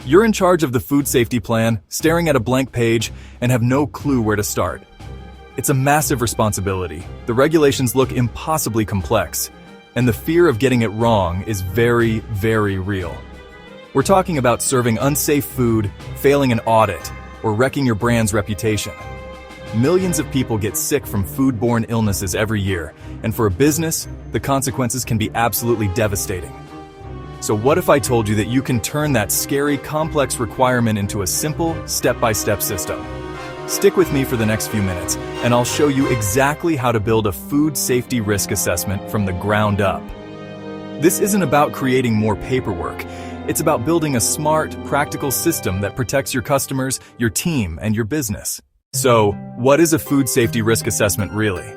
You're in charge of the food safety plan, staring at a blank page, and have no clue where to start. It's a massive responsibility. The regulations look impossibly complex, and the fear of getting it wrong is very, very real. We're talking about serving unsafe food, failing an audit, or wrecking your brand's reputation. Millions of people get sick from foodborne illnesses every year, and for a business, the consequences can be absolutely devastating. So what if I told you that you can turn that scary, complex requirement into a simple, step-by-step system? Stick with me for the next few minutes, and I'll show you exactly how to build a food safety risk assessment from the ground up. This isn't about creating more paperwork. It's about building a smart, practical system that protects your customers, your team, and your business. So, what is a food safety risk assessment really?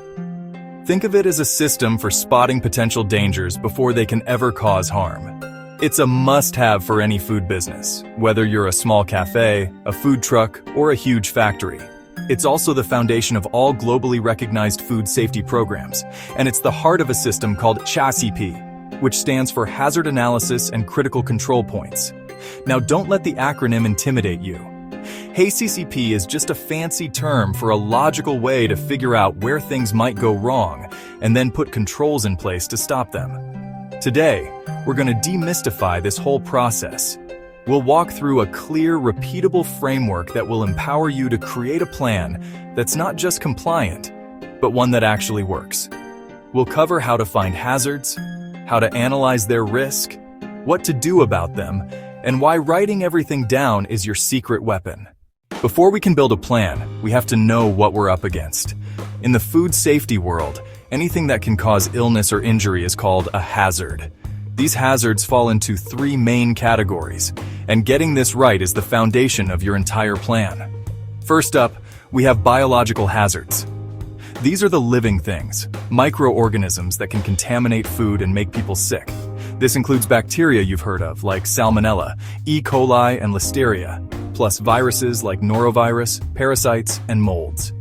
Think of it as a system for spotting potential dangers before they can ever cause harm. It's a must-have for any food business, whether you're a small cafe, a food truck, or a huge factory. It's also the foundation of all globally recognized food safety programs, and it's the heart of a system called HACCP, which stands for Hazard Analysis and Critical Control Points. Now, don't let the acronym intimidate you. HACCP is just a fancy term for a logical way to figure out where things might go wrong and then put controls in place to stop them. Today, we're going to demystify this whole process. We'll walk through a clear, repeatable framework that will empower you to create a plan that's not just compliant, but one that actually works. We'll cover how to find hazards, how to analyze their risk, what to do about them, and why writing everything down is your secret weapon. Before we can build a plan, we have to know what we're up against. In the food safety world, anything that can cause illness or injury is called a hazard. These hazards fall into three main categories, and getting this right is the foundation of your entire plan. First up, we have biological hazards. These are the living things, microorganisms that can contaminate food and make people sick. This includes bacteria you've heard of, like Salmonella, E. coli, and Listeria, plus viruses like norovirus, parasites, and molds.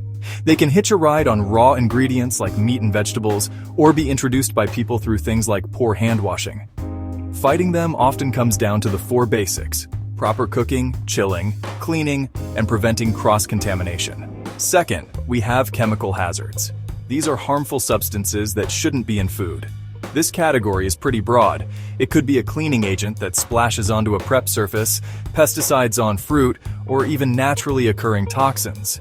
They can hitch a ride on raw ingredients like meat and vegetables, or be introduced by people through things like poor hand washing. Fighting them often comes down to the four basics: proper cooking, chilling, cleaning, and preventing cross-contamination. Second, we have chemical hazards. These are harmful substances that shouldn't be in food. This category is pretty broad. It could be a cleaning agent that splashes onto a prep surface, pesticides on fruit, or even naturally occurring toxins.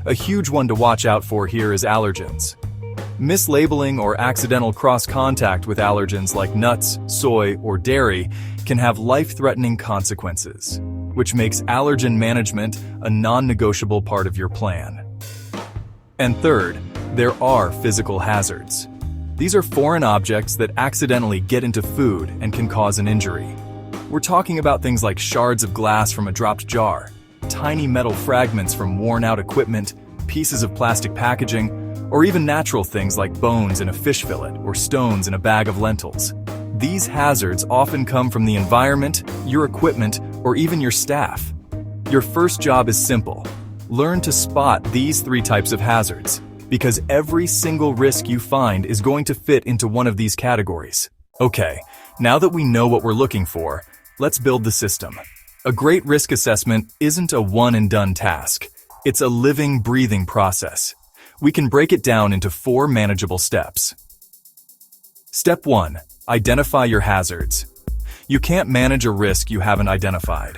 A huge one to watch out for here is allergens. Mislabeling or accidental cross-contact with allergens like nuts, soy, or dairy can have life-threatening consequences, which makes allergen management a non-negotiable part of your plan. And third, there are physical hazards. These are foreign objects that accidentally get into food and can cause an injury. We're talking about things like shards of glass from a dropped jar, tiny metal fragments from worn-out equipment, pieces of plastic packaging, or even natural things like bones in a fish fillet or stones in a bag of lentils. These hazards often come from the environment, your equipment, or even your staff. Your first job is simple. Learn to spot these three types of hazards, because every single risk you find is going to fit into one of these categories. Okay, now that we know what we're looking for, let's build the system. A great risk assessment isn't a one-and-done task. It's a living, breathing process. We can break it down into 4 manageable steps. Step 1. Identify your hazards. You can't manage a risk you haven't identified.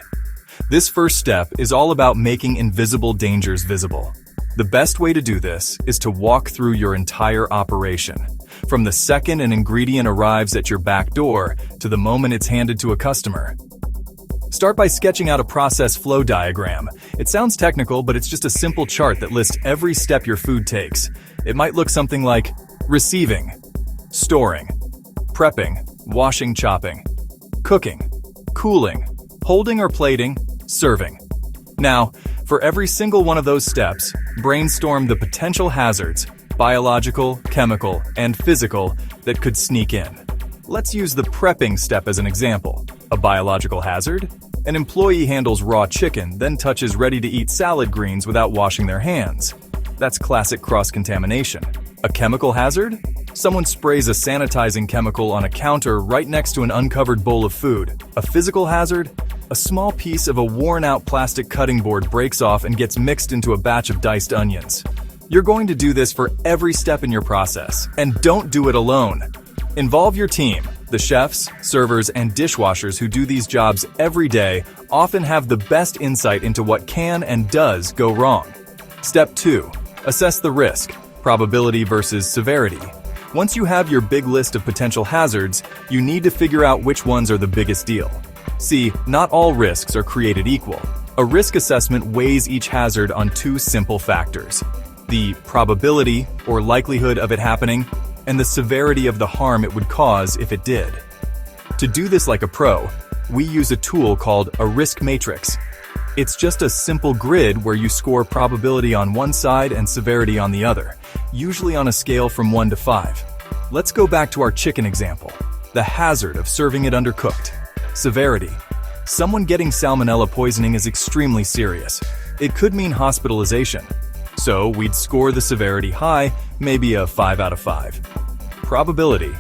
This first step is all about making invisible dangers visible. The best way to do this is to walk through your entire operation, from the second an ingredient arrives at your back door to the moment it's handed to a customer. Start by sketching out a process flow diagram. It sounds technical, but it's just a simple chart that lists every step your food takes. It might look something like receiving, storing, prepping, washing, chopping, cooking, cooling, holding or plating, serving. Now, for every single one of those steps, brainstorm the potential hazards, biological, chemical, and physical, that could sneak in. Let's use the prepping step as an example. A biological hazard? An employee handles raw chicken, then touches ready-to-eat salad greens without washing their hands. That's classic cross-contamination. A chemical hazard? Someone sprays a sanitizing chemical on a counter right next to an uncovered bowl of food. A physical hazard? A small piece of a worn-out plastic cutting board breaks off and gets mixed into a batch of diced onions. You're going to do this for every step in your process, and don't do it alone. Involve your team. The chefs, servers, and dishwashers who do these jobs every day often have the best insight into what can and does go wrong. Step 2. Assess the risk, probability versus severity. Once you have your big list of potential hazards, you need to figure out which ones are the biggest deal. See, not all risks are created equal. A risk assessment weighs each hazard on two simple factors: the probability or likelihood of it happening, and the severity of the harm it would cause if it did. To do this like a pro, we use a tool called a risk matrix. It's just a simple grid where you score probability on one side and severity on the other, usually on a scale from 1 to 5. Let's go back to our chicken example. The hazard of serving it undercooked. Severity. Someone getting salmonella poisoning is extremely serious. It could mean hospitalization. So we'd score the severity high, maybe a 5 out of 5. Probability.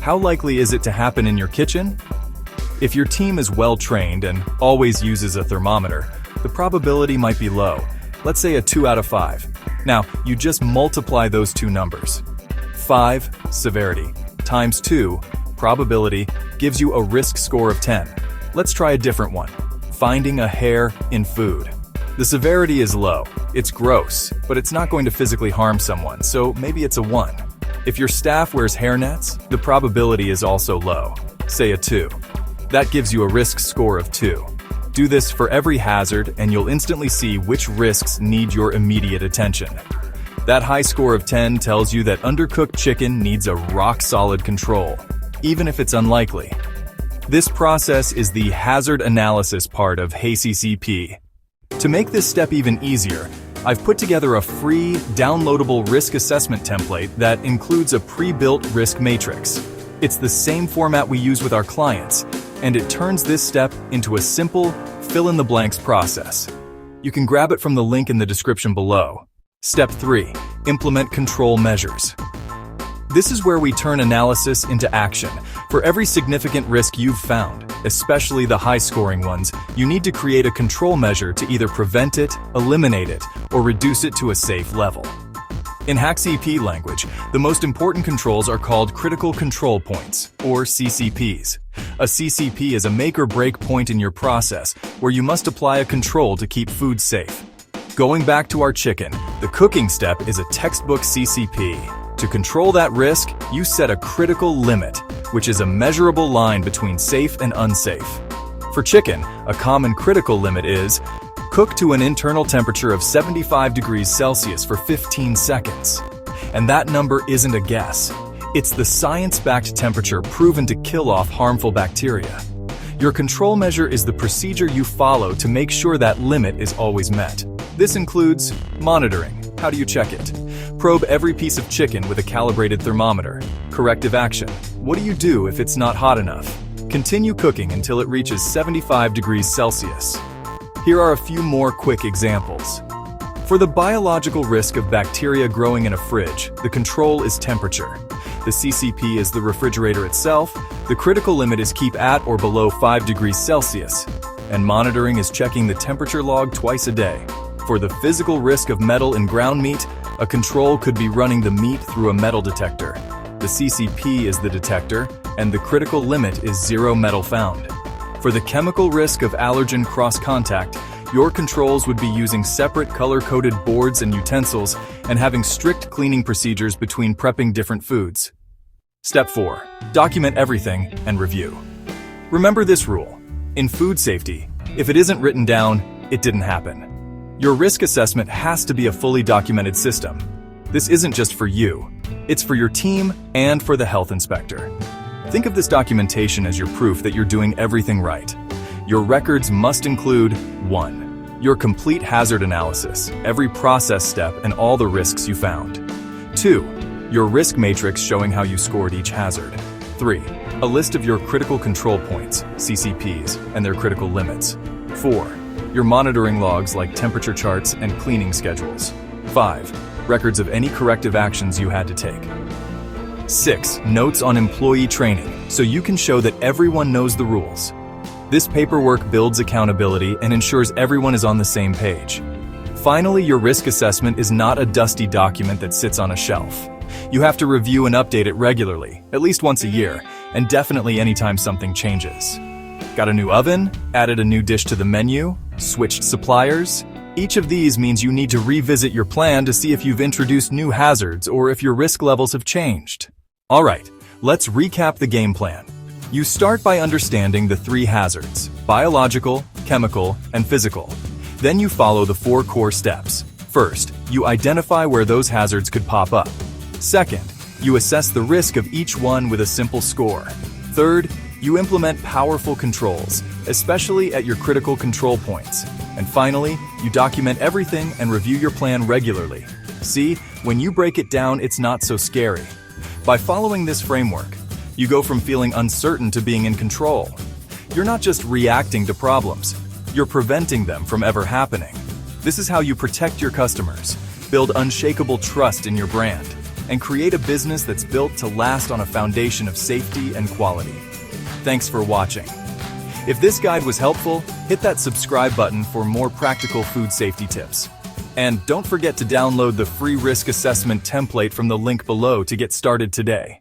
How likely is it to happen in your kitchen? If your team is well trained and always uses a thermometer, the probability might be low, let's say a 2 out of 5. Now, you just multiply those two numbers. 5, severity, times 2, probability, gives you a risk score of 10. Let's try a different one. Finding a hair in food. The severity is low. It's gross, but it's not going to physically harm someone, so maybe it's a 1. If your staff wears hairnets, the probability is also low, say a 2. That gives you a risk score of 2. Do this for every hazard and you'll instantly see which risks need your immediate attention. That high score of 10 tells you that undercooked chicken needs a rock-solid control, even if it's unlikely. This process is the hazard analysis part of HACCP. To make this step even easier, I've put together a free, downloadable risk assessment template that includes a pre-built risk matrix. It's the same format we use with our clients, and it turns this step into a simple, fill-in-the-blanks process. You can grab it from the link in the description below. Step 3. Implement control measures. This is where we turn analysis into action. For every significant risk you've found, especially the high-scoring ones, you need to create a control measure to either prevent it, eliminate it, or reduce it to a safe level. In HACCP language, the most important controls are called critical control points, or CCPs. A CCP is a make-or-break point in your process where you must apply a control to keep food safe. Going back to our chicken, the cooking step is a textbook CCP. To control that risk, you set a critical limit, which is a measurable line between safe and unsafe. For chicken, a common critical limit is cook to an internal temperature of 75 degrees Celsius for 15 seconds. And that number isn't a guess. It's the science-backed temperature proven to kill off harmful bacteria. Your control measure is the procedure you follow to make sure that limit is always met. This includes monitoring. How do you check it? Probe every piece of chicken with a calibrated thermometer. Corrective action. What do you do if it's not hot enough? Continue cooking until it reaches 75 degrees Celsius. Here are a few more quick examples. For the biological risk of bacteria growing in a fridge, the control is temperature. The CCP is the refrigerator itself. The critical limit is keep at or below 5 degrees Celsius. And monitoring is checking the temperature log twice a day. For the physical risk of metal in ground meat, a control could be running the meat through a metal detector. The CCP is the detector, and the critical limit is 0 metal found. For the chemical risk of allergen cross-contact, your controls would be using separate color-coded boards and utensils and having strict cleaning procedures between prepping different foods. Step 4. Document everything and review. Remember this rule. In food safety, if it isn't written down, it didn't happen. Your risk assessment has to be a fully documented system. This isn't just for you. It's for your team and for the health inspector. Think of this documentation as your proof that you're doing everything right. Your records must include 1. Your complete hazard analysis, every process step and all the risks you found. 2. Your risk matrix showing how you scored each hazard. 3. A list of your critical control points, CCPs, and their critical limits. 4. Your monitoring logs like temperature charts and cleaning schedules. 5. Records of any corrective actions you had to take. 6. Notes on employee training, so you can show that everyone knows the rules. This paperwork builds accountability and ensures everyone is on the same page. Finally, your risk assessment is not a dusty document that sits on a shelf. You have to review and update it regularly, at least once a year, and definitely anytime something changes. Got a new oven? Added a new dish to the menu? Switched suppliers? Each of these means you need to revisit your plan to see if you've introduced new hazards or if your risk levels have changed. Alright, let's recap the game plan. You start by understanding the 3 hazards: biological, chemical, and physical. Then you follow the 4 core steps. First, you identify where those hazards could pop up. Second, you assess the risk of each one with a simple score. Third, you implement powerful controls, especially at your critical control points. And finally, you document everything and review your plan regularly. See, when you break it down, it's not so scary. By following this framework, you go from feeling uncertain to being in control. You're not just reacting to problems, you're preventing them from ever happening. This is how you protect your customers, build unshakable trust in your brand, and create a business that's built to last on a foundation of safety and quality. Thanks for watching. If this guide was helpful, hit that subscribe button for more practical food safety tips. And don't forget to download the free risk assessment template from the link below to get started today.